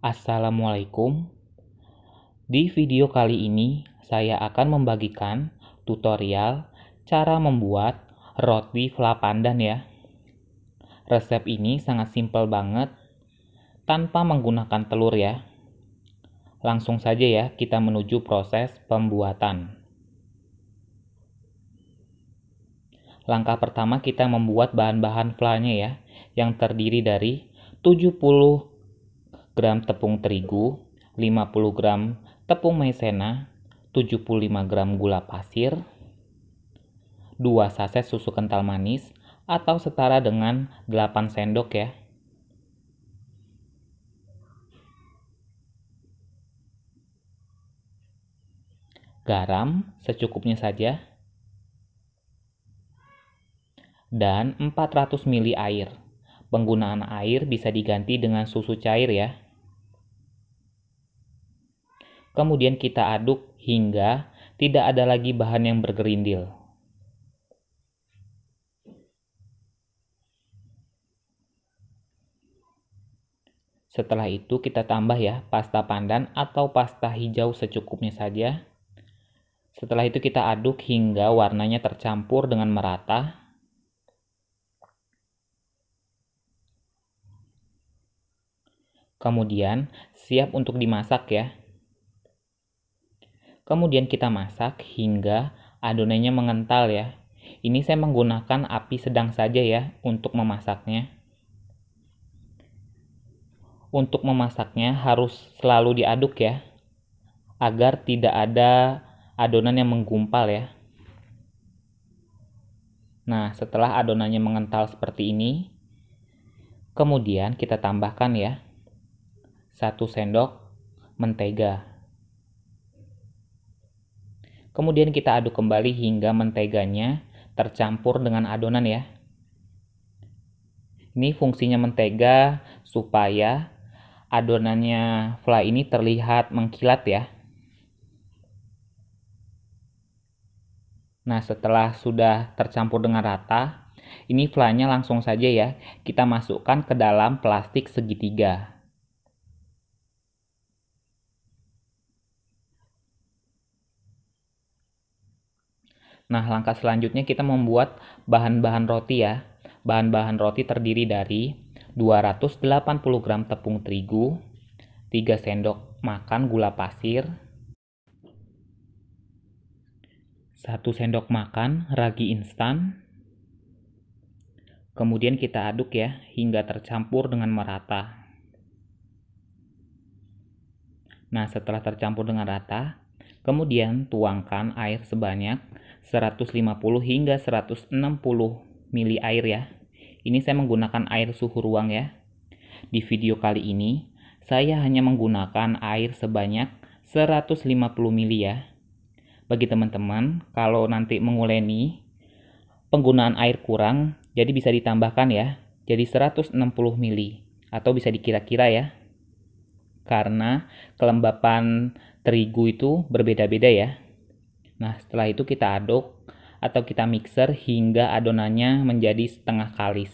Assalamualaikum. Di video kali ini saya akan membagikan tutorial cara membuat roti fla pandan ya. Resep ini sangat simpel banget tanpa menggunakan telur ya. Langsung saja ya kita menuju proses pembuatan. Langkah pertama kita membuat bahan-bahan flanya ya, yang terdiri dari 70 gram tepung terigu, 50 gram tepung maizena, 75 gram gula pasir, 2 saset susu kental manis atau setara dengan 8 sendok ya. Garam secukupnya saja. Dan 400 ml air. Penggunaan air bisa diganti dengan susu cair ya. Kemudian kita aduk hingga tidak ada lagi bahan yang bergerindil. Setelah itu kita tambah ya pasta pandan atau pasta hijau secukupnya saja. Setelah itu kita aduk hingga warnanya tercampur dengan merata. Kemudian siap untuk dimasak ya. Kemudian kita masak hingga adonannya mengental ya. Ini saya menggunakan api sedang saja ya untuk memasaknya. Untuk memasaknya harus selalu diaduk ya, agar tidak ada adonan yang menggumpal ya. Nah, setelah adonannya mengental seperti ini, kemudian kita tambahkan ya 1 sendok mentega. Kemudian kita aduk kembali hingga menteganya tercampur dengan adonan ya. Ini fungsinya mentega supaya adonannya fla ini terlihat mengkilat ya. Nah, setelah sudah tercampur dengan rata, ini flanya langsung saja ya kita masukkan ke dalam plastik segitiga. Nah, langkah selanjutnya kita membuat bahan-bahan roti ya. Bahan-bahan roti terdiri dari 280 gram tepung terigu, 3 sendok makan gula pasir, 1 sendok makan ragi instan. Kemudian kita aduk ya hingga tercampur dengan merata. Nah, setelah tercampur dengan rata, kemudian tuangkan air sebanyak 150 hingga 160 ml air ya. Ini saya menggunakan air suhu ruang ya. Di video kali ini, saya hanya menggunakan air sebanyak 150 ml ya. Bagi teman-teman, kalau nanti menguleni, penggunaan air kurang, jadi bisa ditambahkan ya. Jadi 160 ml atau bisa dikira-kira ya. Karena kelembapan terigu itu berbeda-beda ya. Nah, setelah itu kita aduk atau kita mixer hingga adonannya menjadi setengah kalis.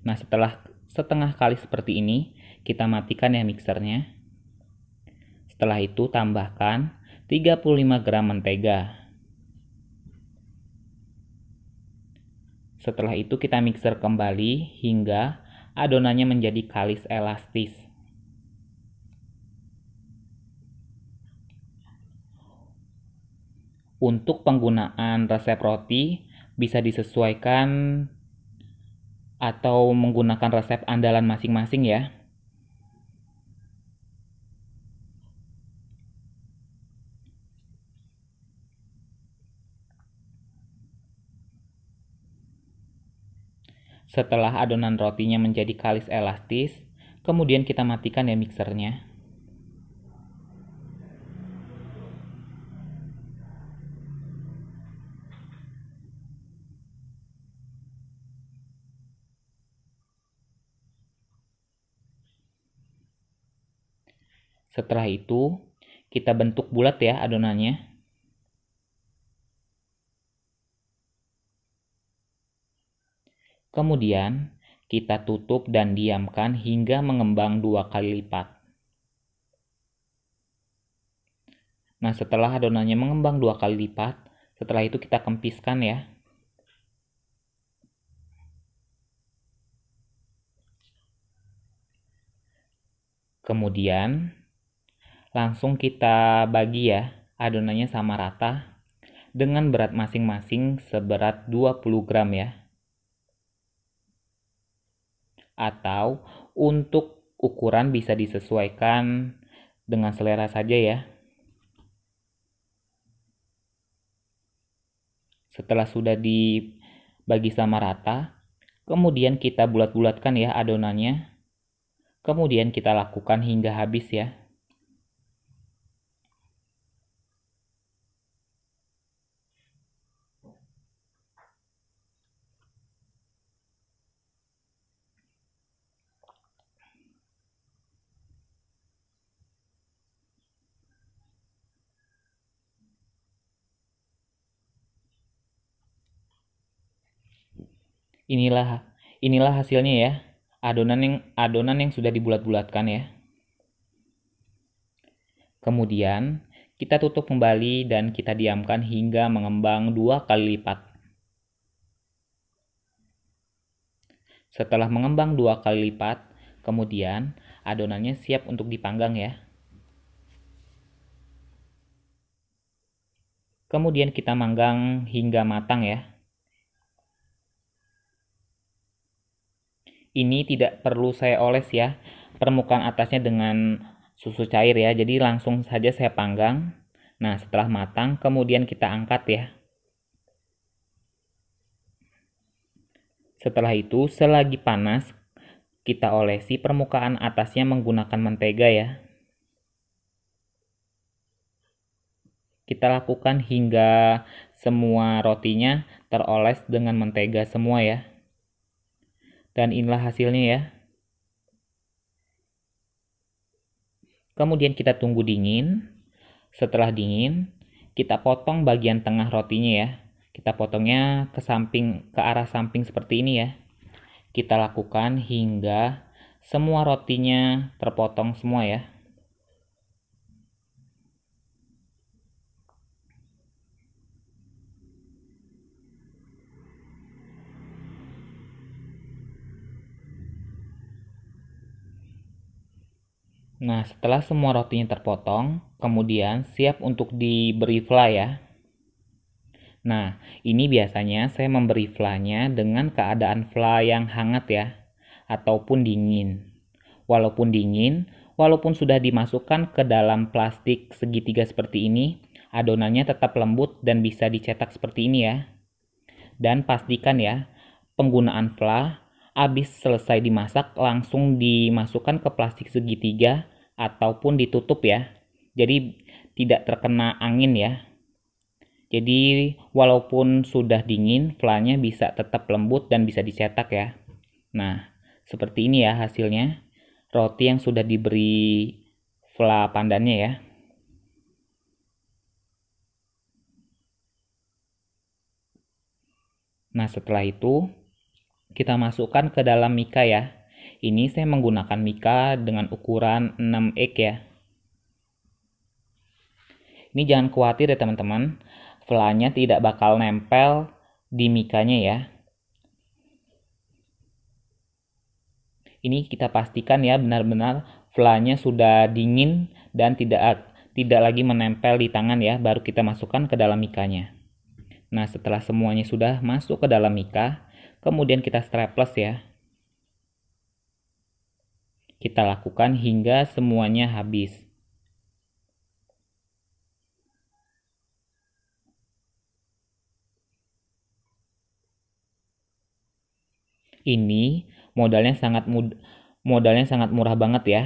Nah, setelah setengah kalis seperti ini, kita matikan ya mixernya. Setelah itu tambahkan 35 gram mentega. Setelah itu kita mixer kembali hingga adonannya menjadi kalis elastis. Untuk penggunaan resep roti bisa disesuaikan atau menggunakan resep andalan masing-masing ya. Setelah adonan rotinya menjadi kalis elastis, kemudian kita matikan ya mixernya. Setelah itu, kita bentuk bulat ya adonannya. Kemudian, Kita tutup dan diamkan hingga mengembang 2 kali lipat. Nah, setelah adonannya mengembang 2 kali lipat, setelah itu kita kempiskan ya. Kemudian langsung kita bagi ya adonannya sama rata dengan berat masing-masing seberat 20 gram ya. Atau untuk ukuran bisa disesuaikan dengan selera saja ya. Setelah sudah dibagi sama rata, kemudian kita bulat-bulatkan ya adonannya. Kemudian kita lakukan hingga habis ya. Inilah hasilnya ya. Adonan yang sudah dibulat-bulatkan ya. Kemudian kita tutup kembali dan kita diamkan hingga mengembang 2 kali lipat. Setelah mengembang 2 kali lipat, kemudian adonannya siap untuk dipanggang ya. Kemudian kita manggang hingga matang ya. Ini tidak perlu saya oles ya, permukaan atasnya dengan susu cair ya, jadi langsung saja saya panggang. Nah, setelah matang kemudian kita angkat ya. Setelah itu, selagi panas, kita olesi permukaan atasnya menggunakan mentega ya. Kita lakukan hingga semua rotinya teroles dengan mentega semua ya. Dan inilah hasilnya ya. Kemudian kita tunggu dingin. Setelah dingin, kita potong bagian tengah rotinya ya. Kita potongnya ke arah samping seperti ini ya. Kita lakukan hingga semua rotinya terpotong semua ya. Nah, setelah semua rotinya terpotong, kemudian siap untuk diberi fly ya. Nah, ini biasanya saya memberi fly-nya dengan keadaan fly yang hangat ya, ataupun dingin. Walaupun sudah dimasukkan ke dalam plastik segitiga seperti ini, adonannya tetap lembut dan bisa dicetak seperti ini ya. Dan pastikan ya, penggunaan fly habis selesai dimasak langsung dimasukkan ke plastik segitiga ataupun ditutup ya. Jadi tidak terkena angin ya. Jadi walaupun sudah dingin, fly-nya bisa tetap lembut dan bisa dicetak ya. Nah, seperti ini ya hasilnya. Roti yang sudah diberi fly pandannya ya. Nah, setelah itu kita masukkan ke dalam mika ya. Ini saya menggunakan mika dengan ukuran 6 ek ya. Ini jangan khawatir ya teman-teman, fly-nya tidak bakal nempel di mikanya ya. Ini kita pastikan ya benar-benar fly-nya sudah dingin dan tidak lagi menempel di tangan ya, baru kita masukkan ke dalam mikanya. Nah, setelah semuanya sudah masuk ke dalam mika, kemudian kita strapless ya. Kita lakukan hingga semuanya habis. Ini modalnya sangat murah banget ya.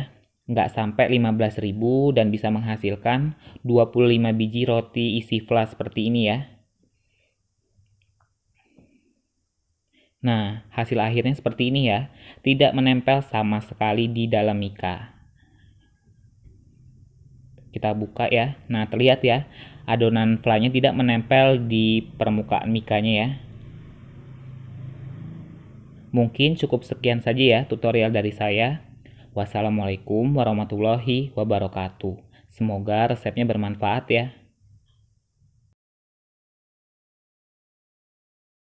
Nggak sampai 15.000 dan bisa menghasilkan 25 biji roti isi fly seperti ini ya. Nah, hasil akhirnya seperti ini ya. Tidak menempel sama sekali di dalam mika. Kita buka ya. Nah, terlihat ya. Adonan fly-nya tidak menempel di permukaan mikanya ya. Mungkin cukup sekian saja ya tutorial dari saya. Wassalamualaikum warahmatullahi wabarakatuh. Semoga resepnya bermanfaat ya.